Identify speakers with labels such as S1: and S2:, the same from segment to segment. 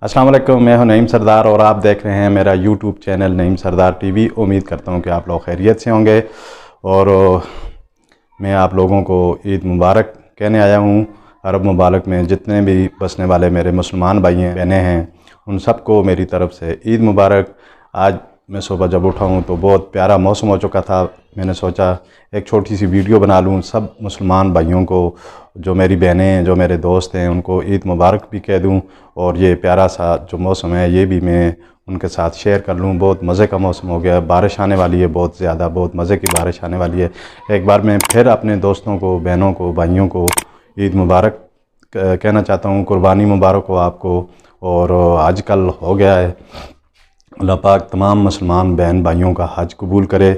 S1: अस्सलाम वालेकुम, मैं हूं नईम सरदार और आप देख रहे हैं मेरा यूट्यूब चैनल नईम सरदार टीवी। उम्मीद करता हूं कि आप लोग खैरियत से होंगे और मैं आप लोगों को ईद मुबारक कहने आया हूं। अरब मुबारक में जितने भी बसने वाले मेरे मुसलमान भाई हैं बहनें हैं, उन सबको मेरी तरफ़ से ईद मुबारक। आज मैं सुबह जब उठा हूँ तो बहुत प्यारा मौसम हो चुका था। मैंने सोचा एक छोटी सी वीडियो बना लूँ, सब मुसलमान भाइयों को, जो मेरी बहनें हैं, जो मेरे दोस्त हैं, उनको ईद मुबारक भी कह दूँ और ये प्यारा सा जो मौसम है ये भी मैं उनके साथ शेयर कर लूँ। बहुत मज़े का मौसम हो गया, बारिश आने वाली है, बहुत ज़्यादा बहुत मज़े की बारिश आने वाली है। एक बार मैं फिर अपने दोस्तों को, बहनों को, भाइयों को ईद मुबारक कहना चाहता हूँ। कुर्बानी मुबारक हो आपको। और आजकल हो गया है, अल्लाह पाक तमाम मुसलमान बहन भाइयों का हज कबूल करे।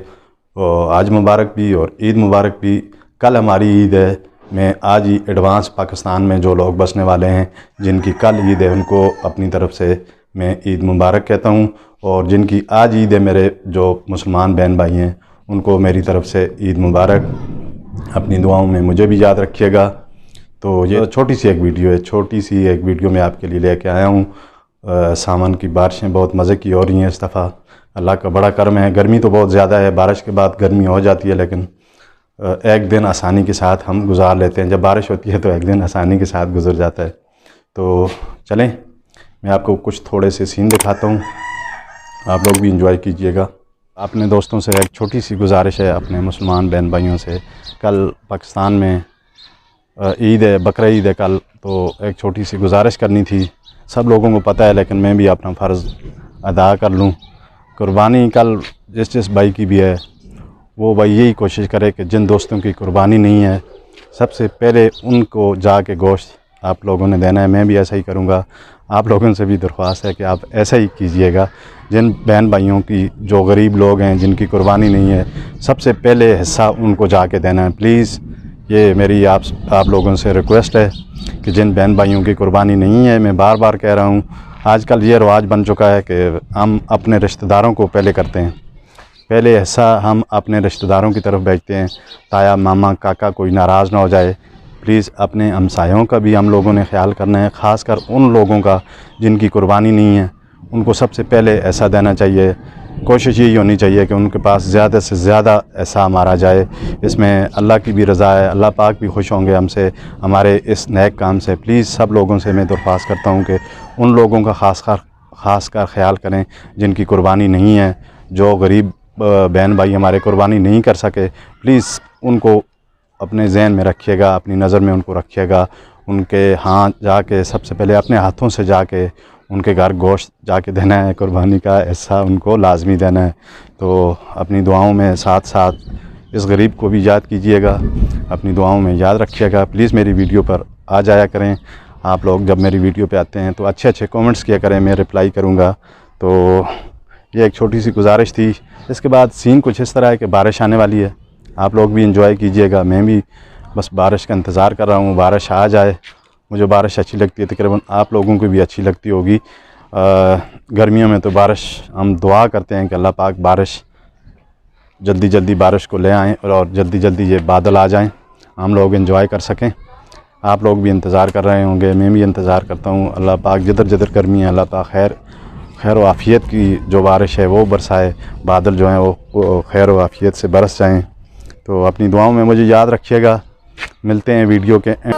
S1: आज मुबारक भी और ईद मुबारक भी। कल हमारी ईद है। मैं आज ही एडवांस पाकिस्तान में जो लोग बसने वाले हैं, जिनकी कल ईद है, उनको अपनी तरफ से मैं ईद मुबारक कहता हूँ। और जिनकी आज ईद है, मेरे जो मुसलमान बहन भाई हैं, उनको मेरी तरफ से ईद मुबारक। अपनी दुआओं में मुझे भी याद रखिएगा। तो ये छोटी सी एक वीडियो है, छोटी सी एक वीडियो मैं आपके लिए लेके आया हूँ। सावन की बारिशें बहुत मज़े की हो रही हैं इस दफ़ा। अल्लाह का बड़ा करम है। गर्मी तो बहुत ज़्यादा है, बारिश के बाद गर्मी हो जाती है, लेकिन एक दिन आसानी के साथ हम गुजार लेते हैं। जब बारिश होती है तो एक दिन आसानी के साथ गुजर जाता है। तो चलें, मैं आपको कुछ थोड़े से सीन दिखाता हूँ, आप लोग भी इंजॉय कीजिएगा। अपने दोस्तों से एक छोटी सी गुजारिश है, अपने मुसलमान बहन भाइयों से। कल पाकिस्तान में ईद है, बकरा ईद है कल, तो एक छोटी सी गुजारिश करनी थी। सब लोगों को पता है, लेकिन मैं भी अपना फ़र्ज़ अदा कर लूँ। कुर्बानी कल जिस भाई की भी है, वो भाई यही कोशिश करे कि जिन दोस्तों की कुर्बानी नहीं है, सबसे पहले उनको जाके गोश्त आप लोगों ने देना है। मैं भी ऐसा ही करूँगा। आप लोगों से भी दरख्वास्त है कि आप ऐसा ही कीजिएगा। जिन बहन भाइयों की, जो गरीब लोग हैं, जिनकी कुर्बानी नहीं है, सबसे पहले हिस्सा उनको जाके देना है। प्लीज़, ये मेरी आप लोगों से रिक्वेस्ट है कि जिन बहन भाइयों की कुर्बानी नहीं है, मैं बार बार कह रहा हूँ, आजकल ये रिवाज बन चुका है कि हम अपने रिश्तेदारों को पहले करते हैं। पहले हिस्सा हम अपने रिश्तेदारों की तरफ भेजते हैं, ताया मामा काका कोई नाराज़ ना हो जाए। प्लीज़, अपने हमसायों का भी हम लोगों ने ख्याल करना है, ख़ासकर उन लोगों का जिनकी कुर्बानी नहीं है, उनको सबसे पहले ऐसा देना चाहिए। कोशिश यही होनी चाहिए कि उनके पास ज़्यादा से ज़्यादा ऐसा मारा जाए। इसमें अल्लाह की भी रज़ा है, अल्लाह पाक भी खुश होंगे हमसे, हमारे इस नेक काम से। प्लीज़, सब लोगों से मैं दरख्वास्त करता हूँ कि उन लोगों का ख़ासकर ख्याल करें जिनकी कुर्बानी नहीं है। जो गरीब बहन भाई हमारे कुर्बानी नहीं कर सके, प्लीज़ उनको अपने ज़हन में रखिएगा, अपनी नज़र में उनको रखिएगा। उनके हाथ जाके सबसे पहले अपने हाथों से जाके उनके घर गोश्त जाके देना है, कुर्बानी का ऐसा उनको लाजमी देना है। तो अपनी दुआओं में साथ साथ इस गरीब को भी याद कीजिएगा, अपनी दुआओं में याद रखिएगा। प्लीज़ मेरी वीडियो पर आ जाया करें। आप लोग जब मेरी वीडियो पे आते हैं तो अच्छे अच्छे कमेंट्स किया करें, मैं रिप्लाई करूँगा। तो ये एक छोटी सी गुजारिश थी। इसके बाद सीन कुछ इस तरह है कि बारिश आने वाली है, आप लोग भी इंजॉय कीजिएगा। मैं भी बस बारिश का इंतज़ार कर रहा हूँ, बारिश आ जाए। मुझे बारिश अच्छी लगती है, तकरीबन आप लोगों को भी अच्छी लगती होगी। गर्मियों में तो बारिश हम दुआ करते हैं कि अल्लाह पाक बारिश जल्दी जल्दी बारिश को ले आएँ और जल्दी जल्दी ये बादल आ जाएं, हम लोग इंजॉय कर सकें। आप लोग भी इंतज़ार कर रहे होंगे, मैं भी इंतज़ार करता हूँ। अल्लाह पाक जिधर जिधर गर्मी है, अल्लाह पाक खैर व आफ़ियत की जो बारिश है वो बरसाए, बादल जो हैं वो खैर व आफ़ियत से बरस जाएँ। तो अपनी दुआओं में मुझे याद रखिएगा। मिलते हैं वीडियो के